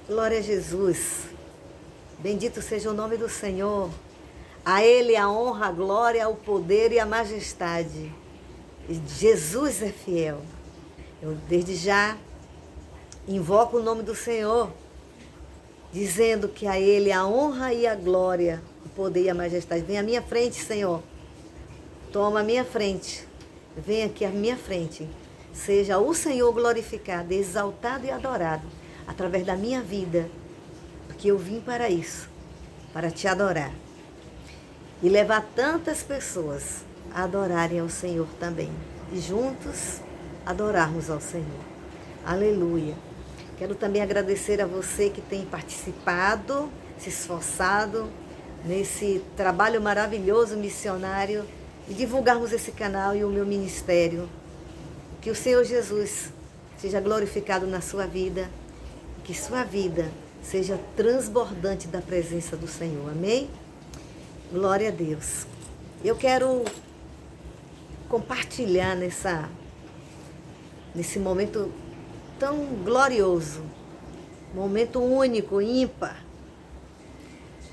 Glória a Jesus. Bendito seja o nome do Senhor. A Ele a honra, a glória, o poder e a majestade. Jesus é fiel. Eu desde já invoco o nome do Senhor, dizendo que a Ele a honra e a glória, o poder e a majestade. Vem à minha frente, Senhor. Toma a minha frente. Vem aqui à minha frente. Seja o Senhor glorificado, exaltado e adorado através da minha vida, porque eu vim para isso, para te adorar e levar tantas pessoas a adorarem ao Senhor também e juntos adorarmos ao Senhor. Aleluia. Quero também agradecer a você que tem participado, se esforçado nesse trabalho maravilhoso missionário e divulgarmos esse canal e o meu ministério. Que o Senhor Jesus seja glorificado na sua vida, que sua vida seja transbordante da presença do Senhor. Amém? Glória a Deus. Eu quero compartilhar nesse momento tão glorioso, momento único, ímpar,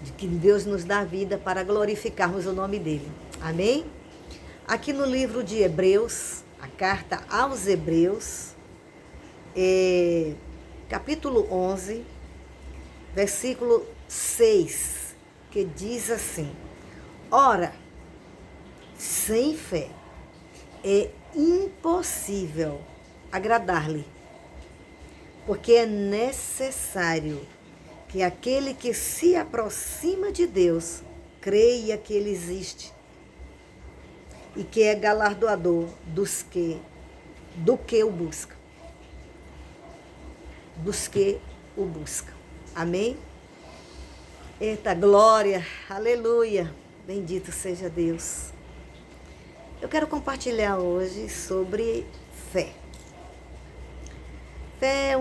de que Deus nos dá vida para glorificarmos o nome dele. Amém? Aqui no livro de Hebreus, a carta aos Hebreus, capítulo 11, versículo 6, que diz assim: ora, sem fé é impossível agradar-lhe, porque é necessário que aquele que se aproxima de Deus creia que ele existe e que é galardoador do que o busca. Dos que o buscam. Amém? Eita glória, aleluia, bendito seja Deus. Eu quero compartilhar hoje sobre fé. Fé é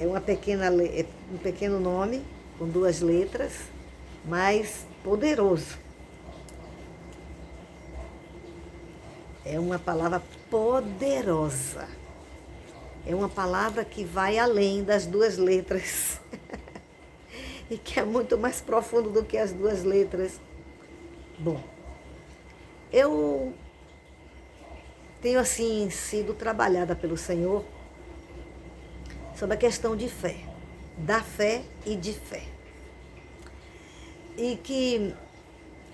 um pequeno nome, com 2 letras, mas poderoso. É uma palavra poderosa. É uma palavra que vai além das 2 letras. E que é muito mais profundo do que as 2 letras. Bom, eu tenho assim sido trabalhada pelo Senhor sobre a questão de fé. Da fé e de fé. E que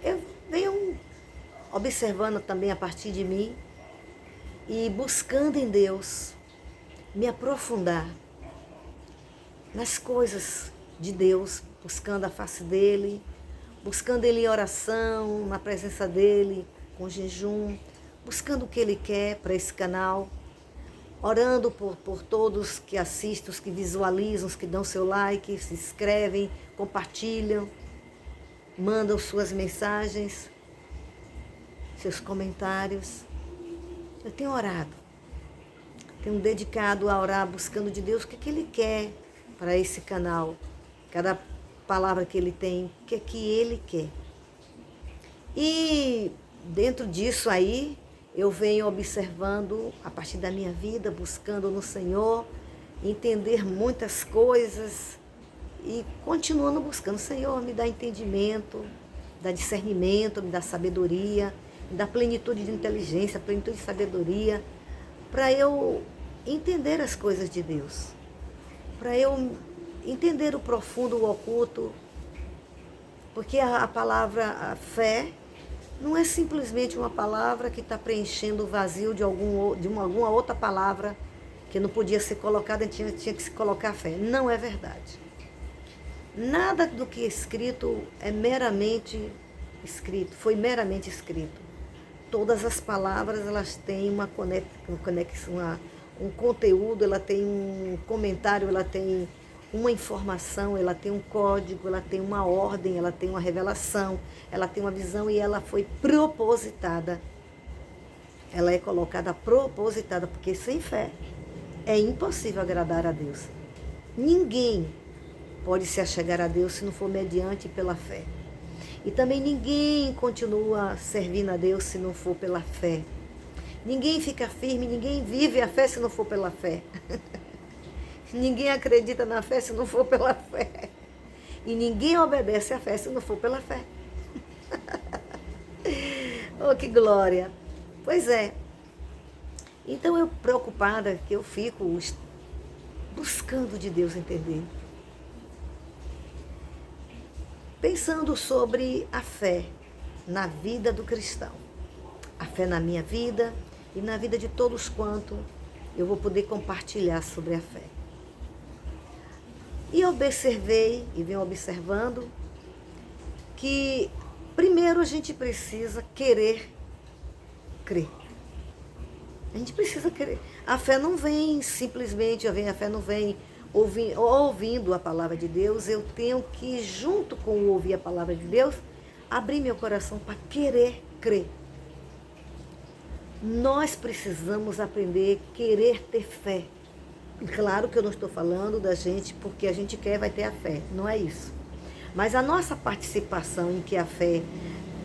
eu venho observando também a partir de mim e buscando em Deus me aprofundar nas coisas de Deus, buscando a face dele, buscando ele em oração, na presença dele, com jejum, buscando o que ele quer para esse canal, orando por todos que assistem, os que visualizam, os que dão seu like, se inscrevem, compartilham, mandam suas mensagens, seus comentários. Eu tenho orado, tenho dedicado a orar, buscando de Deus o que ele quer para esse canal, cada palavra que ele tem, o que ele quer. E dentro disso aí, eu venho observando a partir da minha vida, buscando no Senhor, entender muitas coisas e continuando buscando. Senhor, me dá entendimento, me dá discernimento, me dá sabedoria, me dá plenitude de inteligência, plenitude de sabedoria, para eu entender as coisas de Deus, para eu entender o profundo, o oculto, porque a palavra a fé não é simplesmente uma palavra que está preenchendo o vazio de alguma outra palavra que não podia ser colocada, tinha que se colocar fé. Não é verdade. Nada do que é escrito é meramente escrito, foi meramente escrito. Todas as palavras, elas têm uma conexão, um conteúdo, ela tem um comentário, ela tem uma informação, ela tem um código, ela tem uma ordem, ela tem uma revelação, ela tem uma visão e ela foi propositada. Ela é colocada propositada, porque sem fé é impossível agradar a Deus. Ninguém pode se achegar a Deus se não for mediante pela fé. E também ninguém continua servindo a Deus se não for pela fé. Ninguém fica firme, ninguém vive a fé se não for pela fé. Ninguém acredita na fé se não for pela fé. E ninguém obedece à fé se não for pela fé. Oh, que glória! Pois é. Então eu preocupada que eu fico buscando de Deus entender. Pensando sobre a fé na vida do cristão. A fé na minha vida e na vida de todos quanto eu vou poder compartilhar sobre a fé. E observei, e venho observando, que primeiro a gente precisa querer crer. A gente precisa querer. A fé não vem simplesmente, a fé não vem ouvindo a palavra de Deus. Eu tenho que, junto com ouvir a palavra de Deus, abrir meu coração para querer crer. Nós precisamos aprender a querer ter fé. Claro que eu não estou falando da gente porque a gente quer vai ter a fé, não é isso. Mas a nossa participação em que a fé,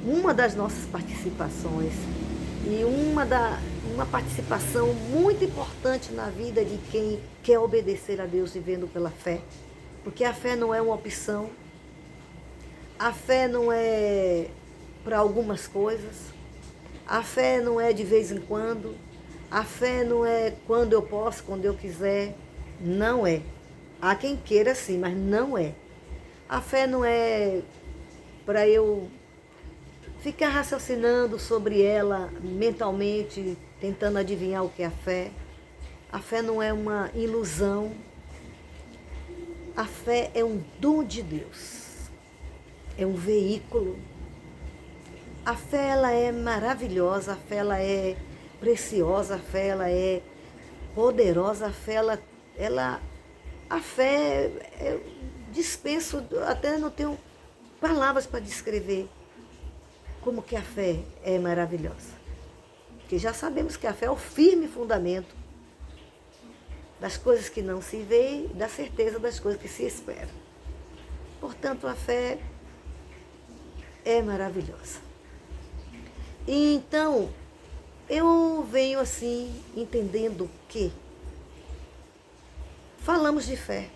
uma das nossas participações e uma participação muito importante na vida de quem quer obedecer a Deus vivendo pela fé. Porque a fé não é uma opção, a fé não é para algumas coisas, a fé não é de vez em quando, a fé não é quando eu posso, quando eu quiser, não é. Há quem queira sim, mas não é. A fé não é para eu ficar raciocinando sobre ela mentalmente, tentando adivinhar o que é a fé. A fé não é uma ilusão. A fé é um dom de Deus. É um veículo. A fé ela é maravilhosa, a fé ela é preciosa, a fé ela é poderosa, a fé eu dispenso, até não tenho palavras para descrever como que a fé é maravilhosa. Porque já sabemos que a fé é o firme fundamento das coisas que não se vê e da certeza das coisas que se espera. Portanto, a fé é maravilhosa. E então, eu venho assim, entendendo que falamos de fé.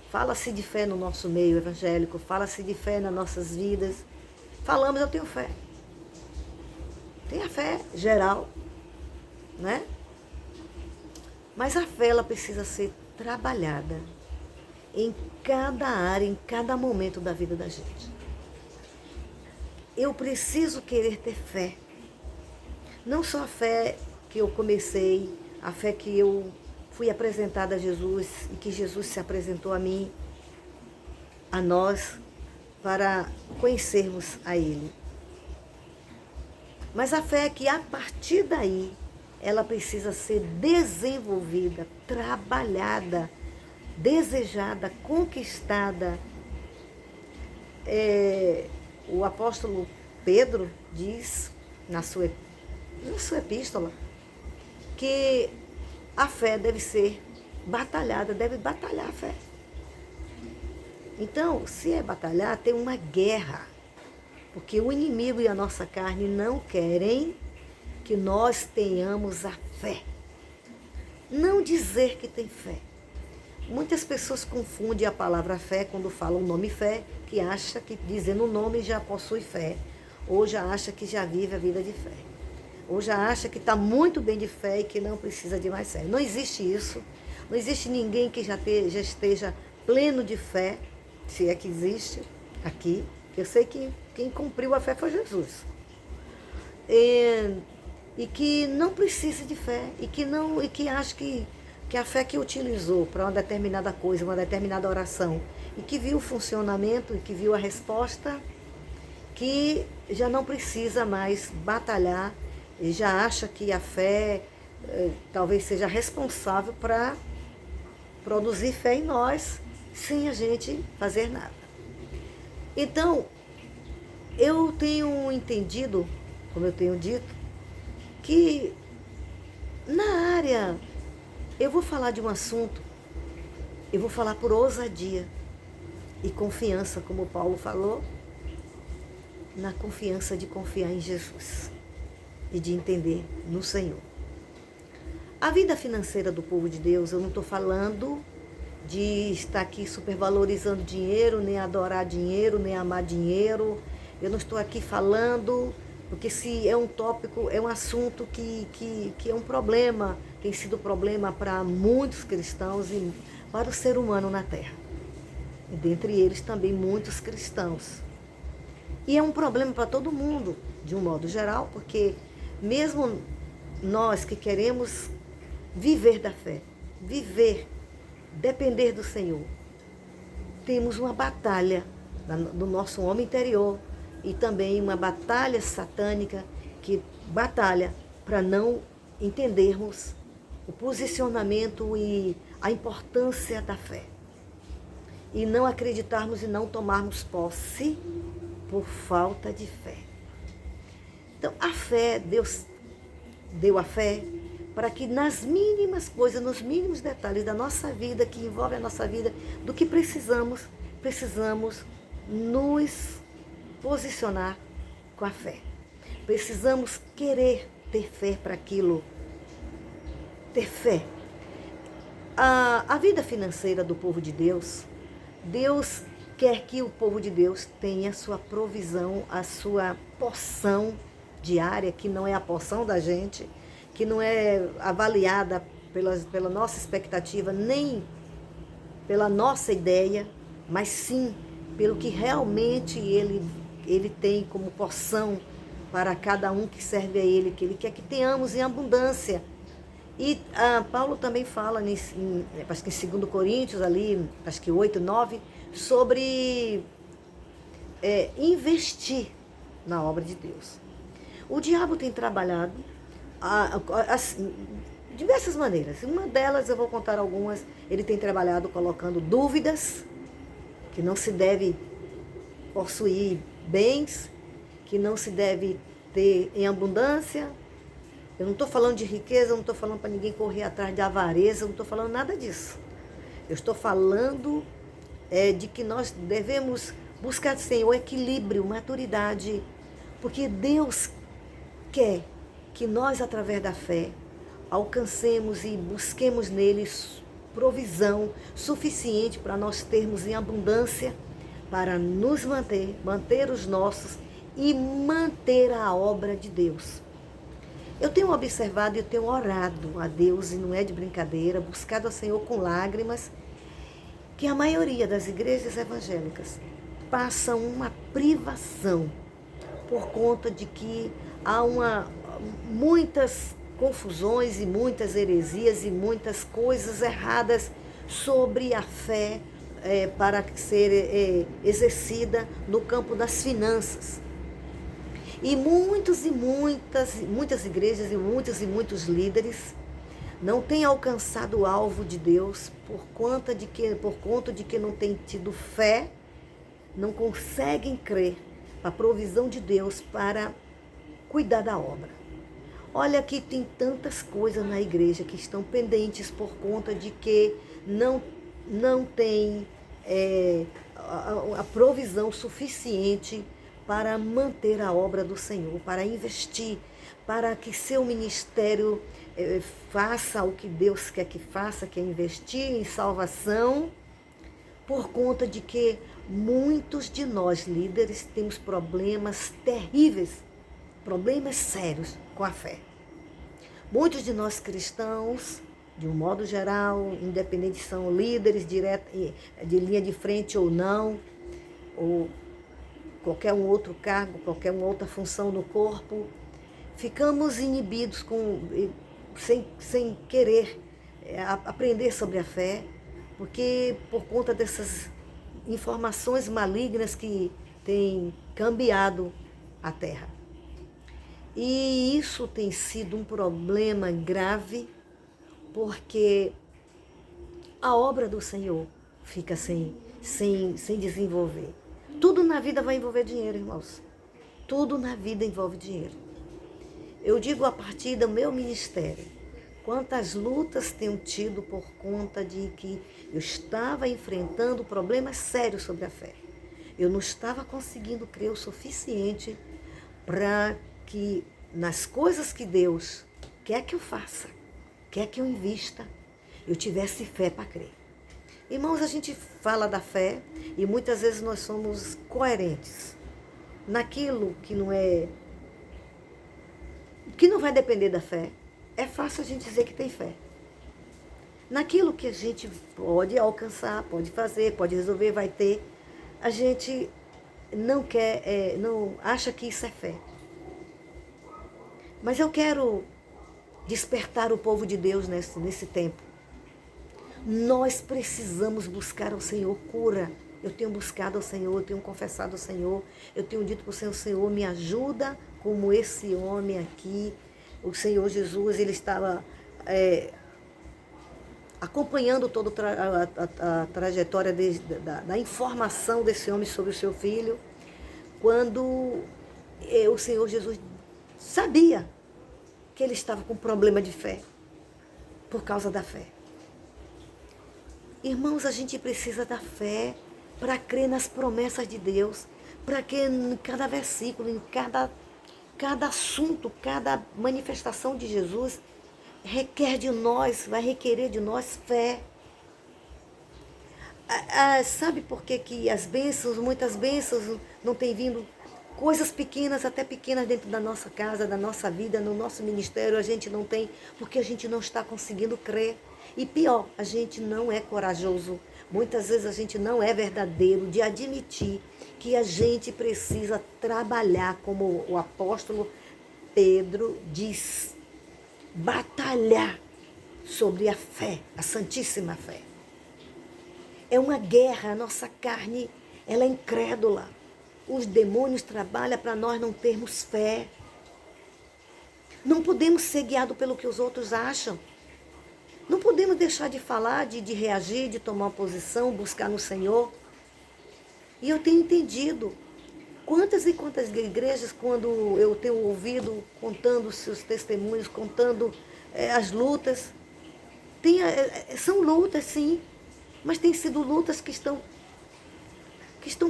Fala-se de fé no nosso meio evangélico, fala-se de fé nas nossas vidas. Falamos, eu tenho fé. Tem a fé geral, né? Mas a fé, ela precisa ser trabalhada em cada área, em cada momento da vida da gente. Eu preciso querer ter fé. Não só a fé que eu comecei, a fé que eu fui apresentada a Jesus e que Jesus se apresentou a mim, a nós, para conhecermos a Ele. Mas a fé é que a partir daí, ela precisa ser desenvolvida, trabalhada, desejada, conquistada. O apóstolo Pedro diz na sua epístola que a fé deve ser batalhada, deve batalhar a fé. Então, se é batalhar, tem uma guerra, porque o inimigo e a nossa carne não querem que nós tenhamos a fé. Não dizer que tem fé. Muitas pessoas confundem a palavra fé quando falam o nome fé, que acha que dizendo o nome já possui fé, ou já acha que já vive a vida de fé, ou já acha que está muito bem de fé e que não precisa de mais fé. Não existe isso. Não existe ninguém que já esteja pleno de fé, se é que existe aqui. Eu sei que quem cumpriu a fé foi Jesus. E que não precisa de fé, e que acha que a fé que utilizou para uma determinada coisa, uma determinada oração, e que viu o funcionamento, e que viu a resposta, que já não precisa mais batalhar, e já acha que a fé talvez seja responsável para produzir fé em nós, sem a gente fazer nada. Então, eu tenho entendido, como eu tenho dito, que na área, eu vou falar de um assunto, eu vou falar por ousadia e confiança, como Paulo falou, na confiança de confiar em Jesus e de entender no Senhor. A vida financeira do povo de Deus, eu não estou falando de estar aqui supervalorizando dinheiro, nem adorar dinheiro, nem amar dinheiro. Eu não estou aqui falando, porque se é um tópico, é um assunto que é um problema, tem sido problema para muitos cristãos e para o ser humano na Terra. E dentre eles também muitos cristãos. E é um problema para todo mundo, de um modo geral, porque mesmo nós que queremos viver da fé, depender do Senhor, temos uma batalha do nosso homem interior e também uma batalha satânica que batalha para não entendermos o posicionamento e a importância da fé. E não acreditarmos e não tomarmos posse por falta de fé. Então, a fé, Deus deu a fé para que nas mínimas coisas, nos mínimos detalhes da nossa vida, que envolve a nossa vida, do que precisamos nos posicionar com a fé. Precisamos querer ter fé para aquilo. Ter fé. A vida financeira do povo de Deus, Deus quer que o povo de Deus tenha a sua provisão, a sua porção diária, que não é a porção da gente, que não é avaliada pela nossa expectativa, nem pela nossa ideia, mas sim pelo que realmente ele tem como porção para cada um que serve a Ele, que Ele quer que tenhamos em abundância. E Paulo também fala, acho que em 2 Coríntios, ali, acho que 8, 9, sobre investir na obra de Deus. O diabo tem trabalhado assim, diversas maneiras. Uma delas, eu vou contar algumas, ele tem trabalhado colocando dúvidas, que não se deve possuir bens, que não se deve ter em abundância. Eu não estou falando de riqueza, eu não estou falando para ninguém correr atrás de avareza, eu não estou falando nada disso. Eu estou falando de que nós devemos buscar, Senhor, equilíbrio, maturidade, porque Deus quer que nós, através da fé, alcancemos e busquemos neles provisão suficiente para nós termos em abundância, para nos manter os nossos e manter a obra de Deus. Eu tenho observado e eu tenho orado a Deus, e não é de brincadeira, buscado ao Senhor com lágrimas, que a maioria das igrejas evangélicas passam uma privação por conta de que há muitas confusões e muitas heresias e muitas coisas erradas sobre a fé para ser exercida no campo das finanças. E muitas igrejas e muitos líderes não têm alcançado o alvo de Deus por conta de que não têm tido fé, não conseguem crer na provisão de Deus para cuidar da obra. Olha que tem tantas coisas na igreja que estão pendentes por conta de que não tem a provisão suficiente para manter a obra do Senhor, para investir, para que seu ministério faça o que Deus quer que faça, que é investir em salvação, por conta de que muitos de nós líderes temos problemas terríveis, problemas sérios com a fé. Muitos de nós cristãos, de um modo geral, independente se são líderes de linha de frente ou não, ou qualquer um outro cargo, qualquer uma outra função no corpo, ficamos inibidos sem querer aprender sobre a fé, porque por conta dessas informações malignas que têm cambiado a terra. E isso tem sido um problema grave, porque a obra do Senhor fica sem desenvolver. Tudo na vida vai envolver dinheiro, irmãos. Tudo na vida envolve dinheiro. Eu digo a partir do meu ministério, quantas lutas tenho tido por conta de que eu estava enfrentando problemas sérios sobre a fé. Eu não estava conseguindo crer o suficiente para que nas coisas que Deus quer que eu faça, quer que eu invista, eu tivesse fé para crer. Irmãos, a gente fala da fé e muitas vezes nós somos coerentes naquilo que não vai depender da fé. É fácil a gente dizer que tem fé. Naquilo que a gente pode alcançar, pode fazer, pode resolver, vai ter, a gente não quer, não acha que isso é fé. Mas eu quero despertar o povo de Deus nesse tempo. Nós precisamos buscar ao Senhor cura. Eu tenho buscado ao Senhor, eu tenho confessado ao Senhor, eu tenho dito para o Senhor, Senhor, me ajuda como esse homem aqui. O Senhor Jesus, ele estava acompanhando toda a trajetória da informação desse homem sobre o seu filho, quando o Senhor Jesus sabia que ele estava com problema de fé, por causa da fé. Irmãos, a gente precisa da fé para crer nas promessas de Deus, para que em cada versículo, em cada assunto, cada manifestação de Jesus, requer de nós, vai requerer de nós fé. Sabe por que as bênçãos, muitas bênçãos não têm vindo? Coisas pequenas, até pequenas dentro da nossa casa, da nossa vida, no nosso ministério, a gente não tem, porque a gente não está conseguindo crer. E pior, a gente não é corajoso. Muitas vezes a gente não é verdadeiro de admitir que a gente precisa trabalhar, como o apóstolo Pedro diz, batalhar sobre a fé, a santíssima fé. É uma guerra, a nossa carne, ela é incrédula. Os demônios trabalham para nós não termos fé. Não podemos ser guiados pelo que os outros acham. Não podemos deixar de falar, de reagir, de tomar uma posição, buscar no Senhor. E eu tenho entendido quantas e quantas igrejas, quando eu tenho ouvido, contando os seus testemunhos, contando as lutas, são lutas sim, mas têm sido lutas que estão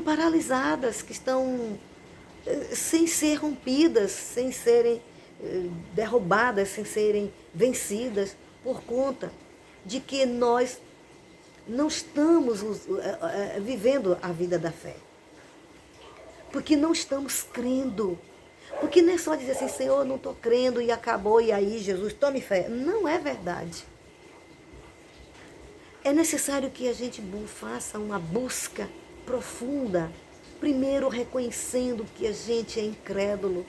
paralisadas, que estão sem ser rompidas, sem serem derrubadas, sem serem vencidas, por conta de que nós não estamos vivendo a vida da fé. Porque não estamos crendo. Porque não é só dizer assim, Senhor, eu não estou crendo e acabou, e aí, Jesus, tome fé. Não é verdade. É necessário que a gente faça uma busca profunda, primeiro reconhecendo que a gente é incrédulo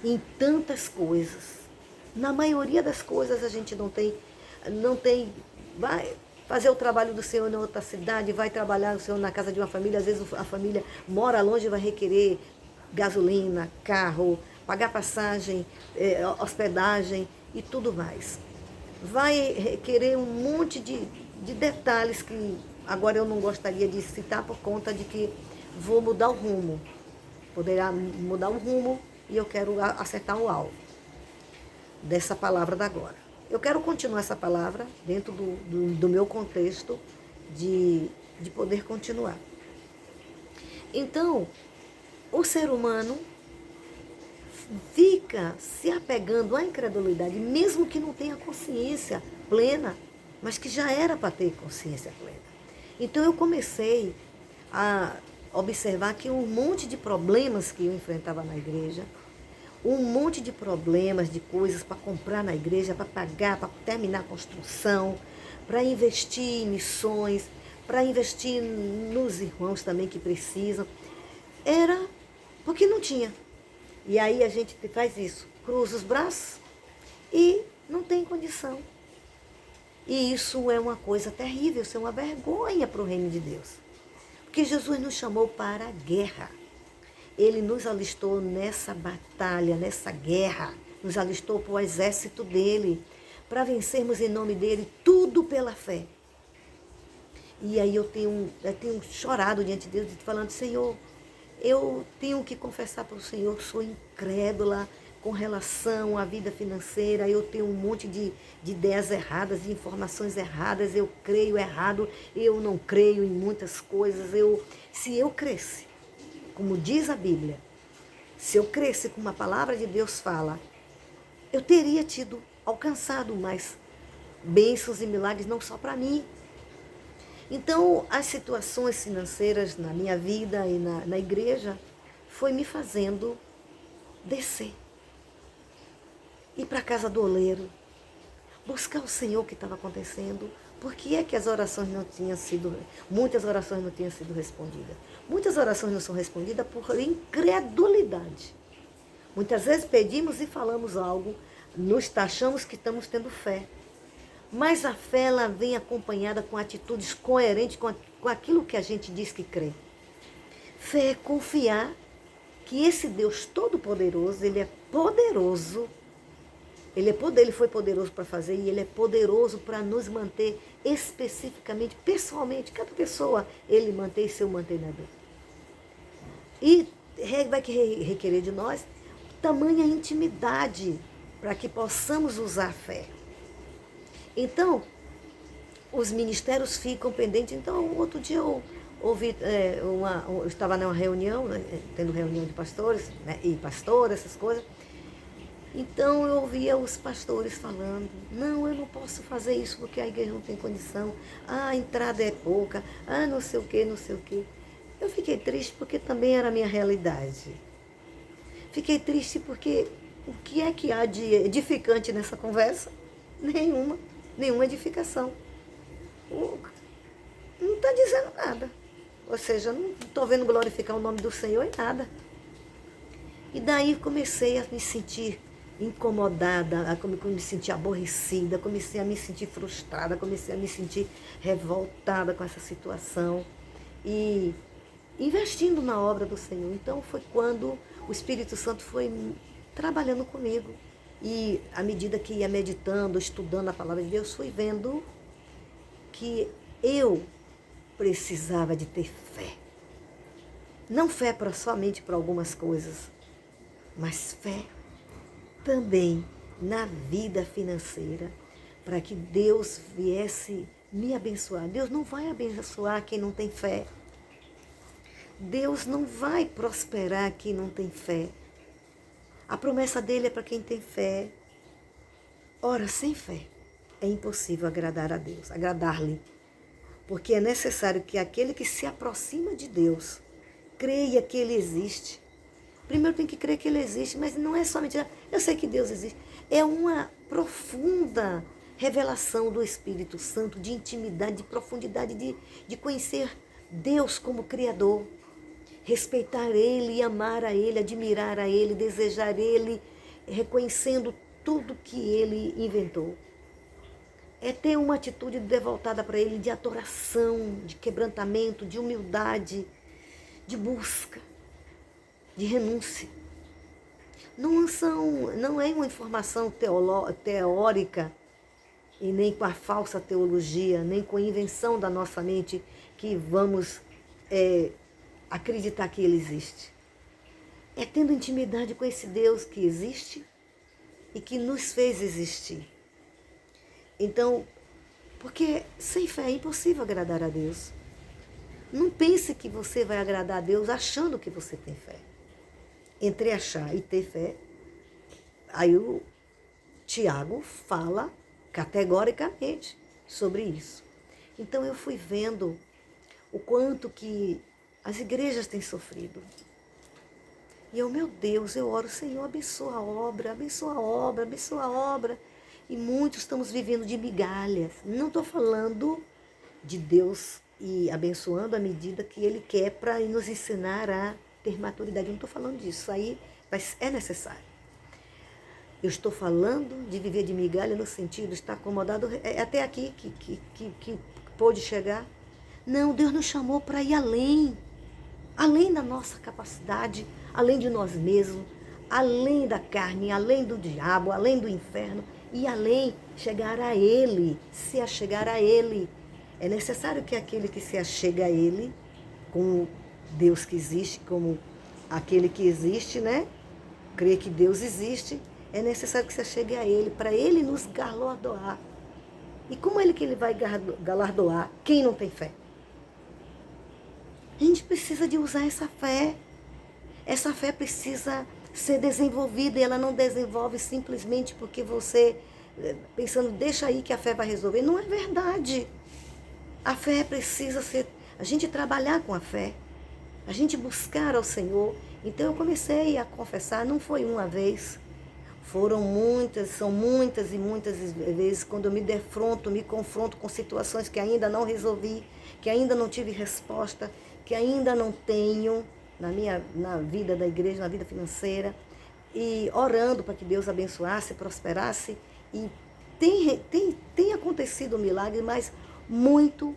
em tantas coisas. Na maioria das coisas a gente não tem, vai fazer o trabalho do Senhor em outra cidade, vai trabalhar o Senhor na casa de uma família, às vezes a família mora longe e vai requerer gasolina, carro, pagar passagem, hospedagem e tudo mais. Vai requerer um monte de detalhes que agora eu não gostaria de citar por conta de que vou mudar o rumo. Poderá mudar o rumo e eu quero acertar o alvo dessa palavra da agora. Eu quero continuar essa palavra dentro do meu contexto de poder continuar. Então, o ser humano fica se apegando à incredulidade, mesmo que não tenha consciência plena, mas que já era para ter consciência plena. Então eu comecei a observar que um monte de problemas que eu enfrentava na igreja, um monte de problemas, de coisas para comprar na igreja, para pagar, para terminar a construção, para investir em missões, para investir nos irmãos também que precisam, era porque não tinha. E aí a gente faz isso, cruza os braços e não tem condição. E isso é uma coisa terrível, isso é uma vergonha para o reino de Deus. Porque Jesus nos chamou para a guerra. Ele nos alistou nessa batalha, nessa guerra, nos alistou para o exército dele, para vencermos em nome dele, tudo pela fé. E aí eu tenho chorado diante de Deus, falando, Senhor, eu tenho que confessar para o Senhor que sou incrédula com relação à vida financeira, eu tenho um monte de ideias erradas, de informações erradas, eu creio errado, eu não creio em muitas coisas. Se eu cresce, como diz a Bíblia, se eu cresce como a palavra de Deus fala, eu teria alcançado bênçãos e milagres não só para mim. Então, as situações financeiras na minha vida e na igreja foi me fazendo descer, ir para a casa do oleiro, buscar o Senhor o que estava acontecendo. Por que é que as orações não tinham sido, muitas orações não tinham sido respondidas? Muitas orações não são respondidas por incredulidade. Muitas vezes pedimos e falamos algo, nos taxamos que estamos tendo fé. Mas a fé, ela vem acompanhada com atitudes coerentes com aquilo que a gente diz que crê. Fé é confiar que esse Deus Todo-Poderoso, Ele é poderoso. Ele foi poderoso para fazer e Ele é poderoso para nos manter especificamente, pessoalmente. Cada pessoa, Ele mantém seu mantenedor. E vai requerer de nós tamanha intimidade para que possamos usar a fé. Então, os ministérios ficam pendentes. Então, outro dia eu ouvi, eu estava numa reunião, né, tendo reunião de pastores, né, e pastoras, essas coisas. Então, eu ouvia os pastores falando, não, eu não posso fazer isso porque a igreja não tem condição. Ah, a entrada é pouca. Ah, não sei o quê, não sei o quê. Eu fiquei triste porque também era a minha realidade. Fiquei triste porque o que é que há de edificante nessa conversa? Nenhuma edificação. Não está dizendo nada. Ou seja, não estou vendo glorificar o nome do Senhor em nada. E daí comecei a me sentir incomodada, a me sentir aborrecida, comecei a me sentir frustrada, comecei a me sentir revoltada com essa situação. E investindo na obra do Senhor. Então foi quando o Espírito Santo foi trabalhando comigo. E à medida que ia meditando, estudando a palavra de Deus, fui vendo que eu precisava de ter fé. Não fé somente para algumas coisas, mas fé também na vida financeira, para que Deus viesse me abençoar. Deus não vai abençoar quem não tem fé. Deus não vai prosperar quem não tem fé. A promessa dele é para quem tem fé. Ora, sem fé é impossível agradar a Deus, agradar-lhe. Porque é necessário que aquele que se aproxima de Deus creia que Ele existe. Primeiro tem que crer que Ele existe, mas não é somente, eu sei que Deus existe. É uma profunda revelação do Espírito Santo, de intimidade, de profundidade, de conhecer Deus como Criador. Respeitar Ele, amar a Ele, admirar a Ele, desejar Ele, reconhecendo tudo que Ele inventou. É ter uma atitude devotada para Ele, de adoração, de quebrantamento, de humildade, de busca, de renúncia. Não é uma informação teórica e nem com a falsa teologia, nem com a invenção da nossa mente que vamos acreditar que Ele existe. É tendo intimidade com esse Deus que existe e que nos fez existir. Então, porque sem fé é impossível agradar a Deus. Não pense que você vai agradar a Deus achando que você tem fé. Entre achar e ter fé, aí o Tiago fala categoricamente sobre isso. Então eu fui vendo o quanto que as igrejas têm sofrido. E eu, meu Deus, eu oro, Senhor, abençoa a obra, abençoa a obra, abençoa a obra. E muitos estamos vivendo de migalhas. Não estou falando de Deus e abençoando à medida que Ele quer para nos ensinar a ter maturidade. Eu não estou falando disso, aí mas é necessário. Eu estou falando de viver de migalha no sentido de estar acomodado até aqui que pôde chegar. Não, Deus nos chamou para ir além da nossa capacidade, além de nós mesmos, além da carne, além do diabo, além do inferno, e além chegar a Ele, se achegar a Ele. É necessário que aquele que se achega a Ele, como Deus que existe, como aquele que existe, né? Crê que Deus existe, é necessário que se achegue a Ele, para Ele nos galardoar. E como que Ele vai galardoar quem não tem fé? A gente precisa de usar essa fé. Essa fé precisa ser desenvolvida e ela não desenvolve simplesmente porque você pensando, deixa aí que a fé vai resolver. Não é verdade. A fé precisa ser, a gente trabalhar com a fé, a gente buscar ao Senhor. Então eu comecei a confessar, não foi uma vez, foram muitas, são muitas e muitas vezes quando eu me confronto com situações que ainda não resolvi, que ainda não tive resposta, que ainda não tenho na vida da igreja, na vida financeira, e orando para que Deus abençoasse, prosperasse, e tem acontecido um milagre, mas muito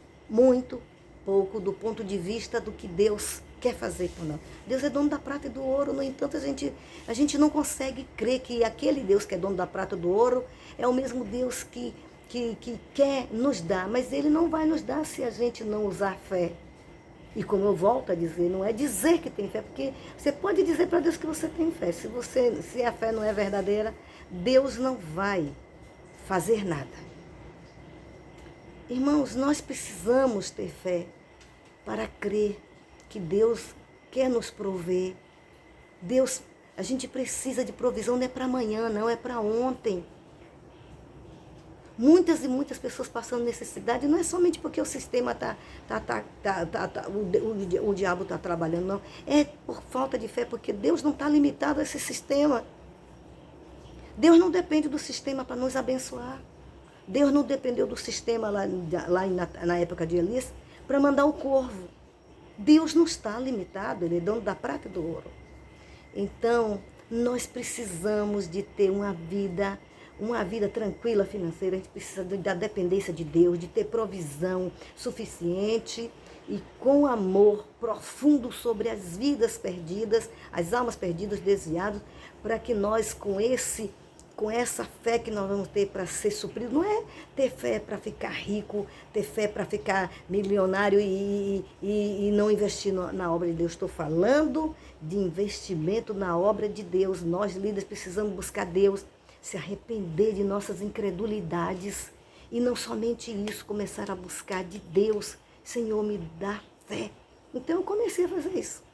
pouco do ponto de vista do que Deus quer fazer por nós. Deus é dono da prata e do ouro, no entanto, a gente não consegue crer que aquele Deus que é dono da prata e do ouro é o mesmo Deus que quer nos dar, mas Ele não vai nos dar se a gente não usar fé. E como eu volto a dizer, não é dizer que tem fé, porque você pode dizer para Deus que você tem fé. Se a fé não é verdadeira, Deus não vai fazer nada. Irmãos, nós precisamos ter fé para crer que Deus quer nos prover. Deus, a gente precisa de provisão, não é para amanhã, não, é para ontem. Muitas e muitas pessoas passando necessidade, não é somente porque o sistema o diabo está trabalhando, não. É por falta de fé, porque Deus não está limitado a esse sistema. Deus não depende do sistema para nos abençoar. Deus não dependeu do sistema lá na época de Elias para mandar o corvo. Deus não está limitado, Ele é dono da prata e do ouro. Então, nós precisamos de ter uma vida tranquila financeira, a gente precisa da dependência de Deus, de ter provisão suficiente e com amor profundo sobre as vidas perdidas, as almas perdidas, desviadas, para que nós com essa fé que nós vamos ter para ser suprido, não é ter fé para ficar rico, ter fé para ficar milionário e não investir na obra de Deus. Estou falando de investimento na obra de Deus. Nós, líderes, precisamos buscar Deus, se arrepender de nossas incredulidades e não somente isso, começar a buscar de Deus. Senhor, me dá fé. Então eu comecei a fazer isso.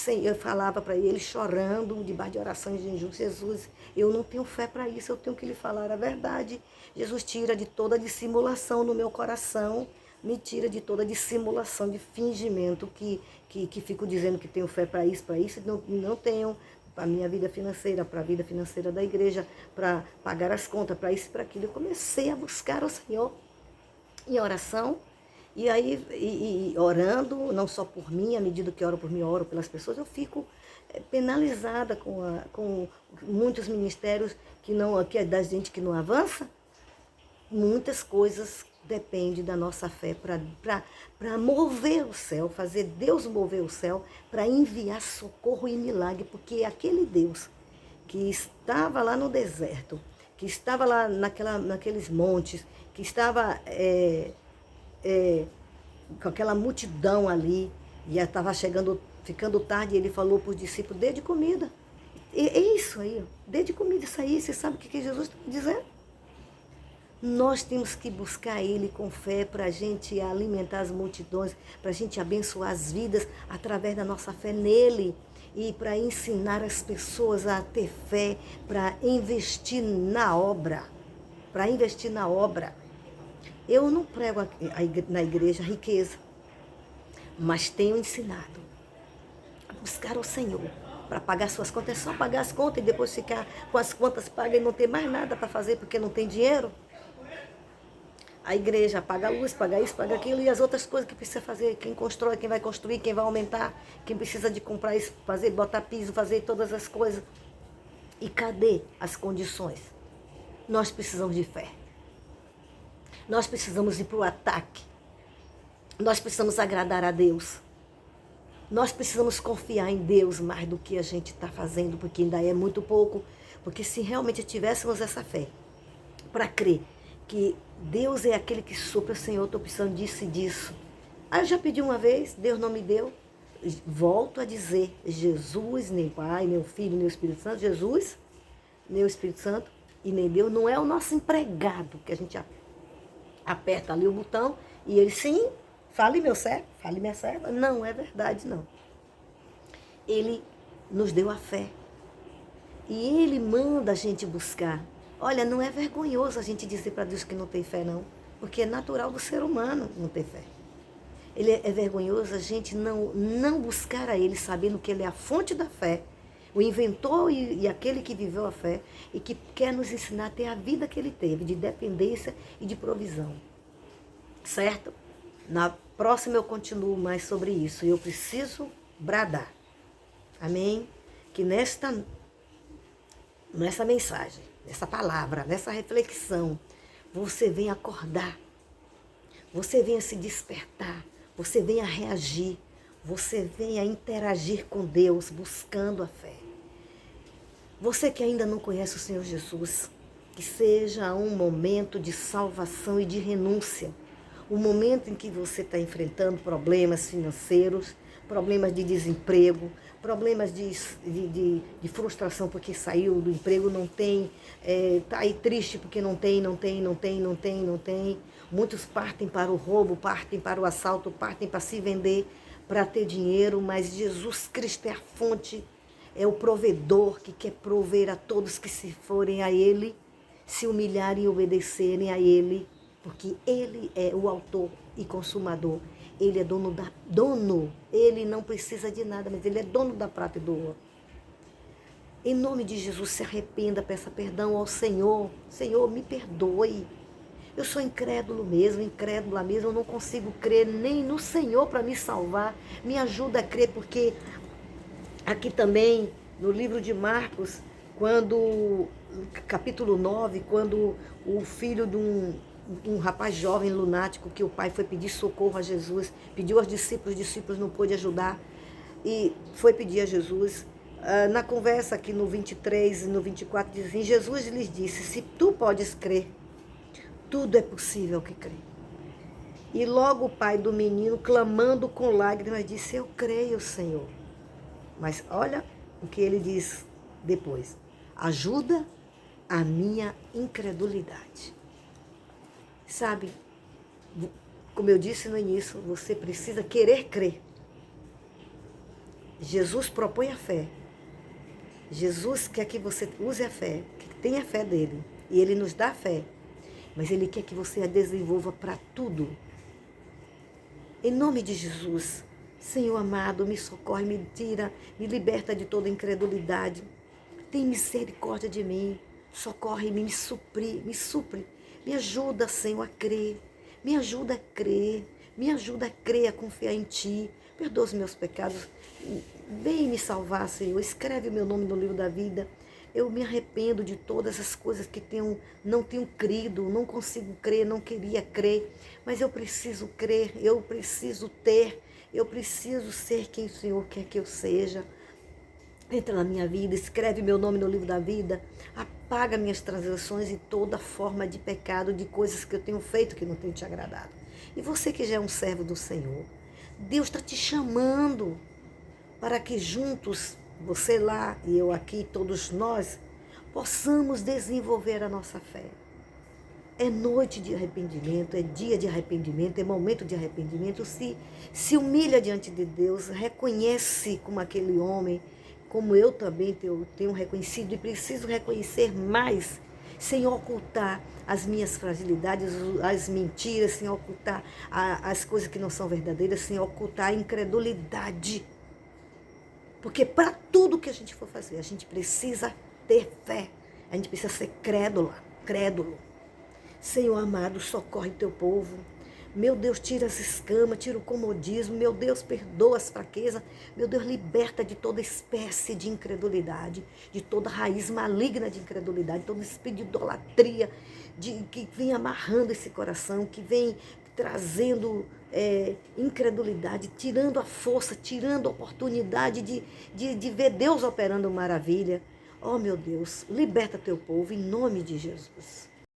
Eu falava para ele chorando, debaixo de orações de jejum: Jesus, eu não tenho fé para isso, eu tenho que lhe falar a verdade. Jesus, tira de toda dissimulação no meu coração, me tira de toda dissimulação, de fingimento que fico dizendo que tenho fé para isso, não tenho. Para a minha vida financeira, para a vida financeira da igreja, para pagar as contas, para isso e para aquilo. Eu comecei a buscar o Senhor em oração, e aí orando, não só por mim, à medida que oro por mim, eu oro pelas pessoas, eu fico penalizada com muitos ministérios que é da gente que não avança. Muitas coisas dependem da nossa fé para mover o céu, fazer Deus mover o céu, para enviar socorro e milagre, porque aquele Deus que estava lá no deserto, que estava lá naqueles montes, que estava com aquela multidão ali, e estava ficando tarde, e ele falou para os discípulos: dê de comida. É isso aí, dê de comida, isso aí. Você sabe o que Jesus está dizendo? Nós temos que buscar Ele com fé para a gente alimentar as multidões, para a gente abençoar as vidas através da nossa fé nele, e para ensinar as pessoas a ter fé, para investir na obra. Eu não prego na igreja riqueza, mas tenho ensinado a buscar o Senhor para pagar suas contas. É só pagar as contas e depois ficar com as contas pagas e não ter mais nada para fazer porque não tem dinheiro. A igreja paga a luz, paga isso, paga aquilo, e as outras coisas que precisa fazer. Quem constrói, quem vai construir, quem vai aumentar, quem precisa de comprar isso, fazer, botar piso, fazer todas as coisas. E cadê as condições? Nós precisamos de fé. Nós precisamos ir para o ataque. Nós precisamos agradar a Deus. Nós precisamos confiar em Deus mais do que a gente está fazendo, porque ainda é muito pouco. Porque se realmente tivéssemos essa fé para crer que Deus é aquele que supra, Senhor, estou precisando disso e disso. Aí eu já pedi uma vez, Deus não me deu. Volto a dizer: Jesus, nem Pai, nem o Filho, nem o Espírito Santo. Jesus, nem o Espírito Santo e nem Deus, não é o nosso empregado que a gente aperta ali o botão e ele: sim, fale meu servo, fale minha serva. Não é verdade, não. Ele nos deu a fé e ele manda a gente buscar. Olha, não é vergonhoso a gente dizer para Deus que não tem fé, não. Porque é natural do ser humano não ter fé. É vergonhoso a gente não buscar a Ele, sabendo que Ele é a fonte da fé, o inventor e aquele que viveu a fé, e que quer nos ensinar a ter a vida que Ele teve, de dependência e de provisão. Certo? Na próxima eu continuo mais sobre isso. Eu preciso bradar. Amém? Que nessa mensagem, nessa palavra, nessa reflexão, você venha acordar, você venha se despertar, você venha reagir, você venha interagir com Deus, buscando a fé. Você que ainda não conhece o Senhor Jesus, que seja um momento de salvação e de renúncia. O momento em que você está enfrentando problemas financeiros, problemas de desemprego, problemas de frustração porque saiu do emprego, não tem, está aí triste porque não tem. Muitos partem para o roubo, partem para o assalto, partem para se vender, para ter dinheiro, mas Jesus Cristo é a fonte, é o provedor que quer prover a todos que se forem a Ele, se humilharem e obedecerem a Ele, porque Ele é o autor e consumador. Ele é dono, Ele não precisa de nada, mas Ele é dono da prata e do ouro. Em nome de Jesus, se arrependa, peça perdão ao Senhor. Senhor, me perdoe. Eu sou incrédulo mesmo, incrédula mesmo, eu não consigo crer nem no Senhor para me salvar. Me ajuda a crer, porque aqui também, no livro de Marcos, capítulo 9, quando o filho de um rapaz jovem lunático, que o pai foi pedir socorro a Jesus, pediu aos discípulos, os discípulos não pôde ajudar, e foi pedir a Jesus. Na conversa aqui no 23 e no 24, diz assim, Jesus lhes disse, se tu podes crer, tudo é possível que crê. E logo o pai do menino, clamando com lágrimas, disse, eu creio, Senhor. Mas olha o que ele diz depois, ajuda a minha incredulidade. Sabe, como eu disse no início, você precisa querer crer. Jesus propõe a fé. Jesus quer que você use a fé, que tenha a fé dele. E ele nos dá a fé. Mas ele quer que você a desenvolva para tudo. Em nome de Jesus, Senhor amado, me socorre, me tira, me liberta de toda incredulidade. Tem misericórdia de mim. Socorre-me, me supre. Me ajuda, Senhor, a crer. Me ajuda a crer. Me ajuda a crer, a confiar em Ti. Perdoa os meus pecados. Vem me salvar, Senhor. Escreve o meu nome no livro da vida. Eu me arrependo de todas as coisas que não tenho crido, não consigo crer, não queria crer. Mas eu preciso crer, eu preciso ter, eu preciso ser quem o Senhor quer que eu seja. Entra na minha vida, escreve meu nome no livro da vida, apaga minhas transgressões e toda forma de pecado, de coisas que eu tenho feito que não tenho te agradado. E você que já é um servo do Senhor, Deus está te chamando para que juntos, você lá e eu aqui, todos nós, possamos desenvolver a nossa fé. É noite de arrependimento, é dia de arrependimento, é momento de arrependimento. Se humilha diante de Deus, reconhece como aquele homem, como eu também tenho reconhecido e preciso reconhecer mais, sem ocultar as minhas fragilidades, as mentiras, sem ocultar as coisas que não são verdadeiras, sem ocultar a incredulidade. Porque para tudo que a gente for fazer, a gente precisa ter fé, a gente precisa ser crédulo. Senhor amado, socorre teu povo. Meu Deus, tira as escamas, tira o comodismo. Meu Deus, perdoa as fraquezas. Meu Deus, liberta de toda espécie de incredulidade, de toda raiz maligna de incredulidade, todo espírito de idolatria, que vem amarrando esse coração, que vem trazendo incredulidade, tirando a força, tirando a oportunidade de ver Deus operando maravilha. Oh, meu Deus, liberta teu povo em nome de Jesus.